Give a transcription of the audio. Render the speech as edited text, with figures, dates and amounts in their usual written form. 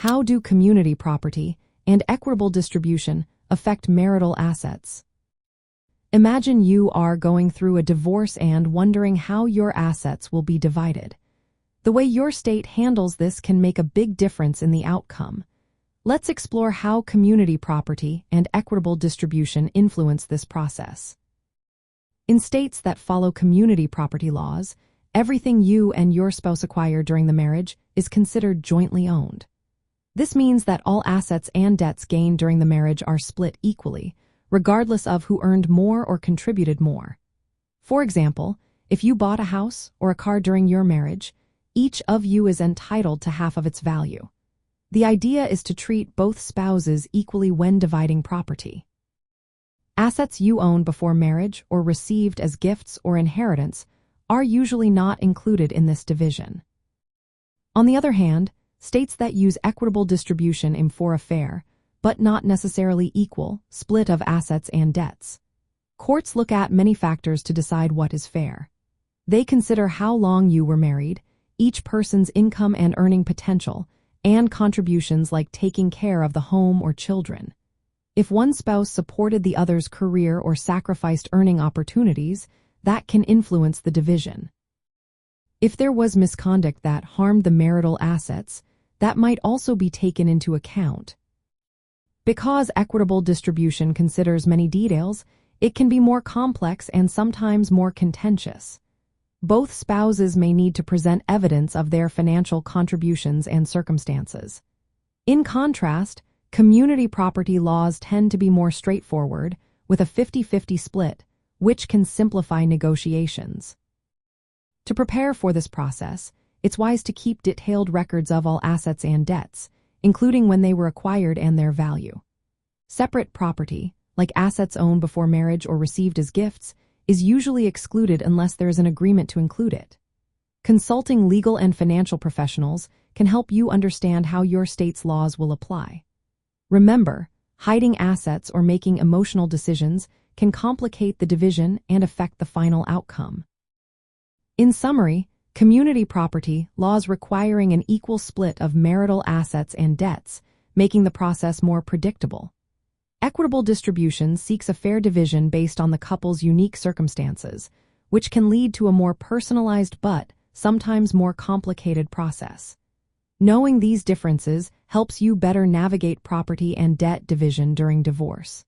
How do community property and equitable distribution affect marital assets? Imagine you are going through a divorce and wondering how your assets will be divided. The way your state handles this can make a big difference in the outcome. Let's explore how community property and equitable distribution influence this process. In states that follow community property laws, everything you and your spouse acquire during the marriage is considered jointly owned. This means that all assets and debts gained during the marriage are split equally, regardless of who earned more or contributed more. For example, if you bought a house or a car during your marriage, each of you is entitled to half of its value. The idea is to treat both spouses equally when dividing property. Assets you own before marriage or received as gifts or inheritance are usually not included in this division. On the other hand, states that use equitable distribution aim for a fair, but not necessarily equal, split of assets and debts. Courts look at many factors to decide what is fair. They consider how long you were married, each person's income and earning potential, and contributions like taking care of the home or children. If one spouse supported the other's career or sacrificed earning opportunities, that can influence the division. If there was misconduct that harmed the marital assets, that might also be taken into account. Because equitable distribution considers many details, it can be more complex and sometimes more contentious. Both spouses may need to present evidence of their financial contributions and circumstances. In contrast, community property laws tend to be more straightforward, with a 50-50 split, which can simplify negotiations. To prepare for this process, it's wise to keep detailed records of all assets and debts, including when they were acquired and their value. Separate property, like assets owned before marriage or received as gifts, is usually excluded unless there is an agreement to include it. Consulting legal and financial professionals can help you understand how your state's laws will apply. Remember, hiding assets or making emotional decisions can complicate the division and affect the final outcome. In summary, community property laws requiring an equal split of marital assets and debts, making the process more predictable. Equitable distribution seeks a fair division based on the couple's unique circumstances, which can lead to a more personalized but sometimes more complicated process. Knowing these differences helps you better navigate property and debt division during divorce.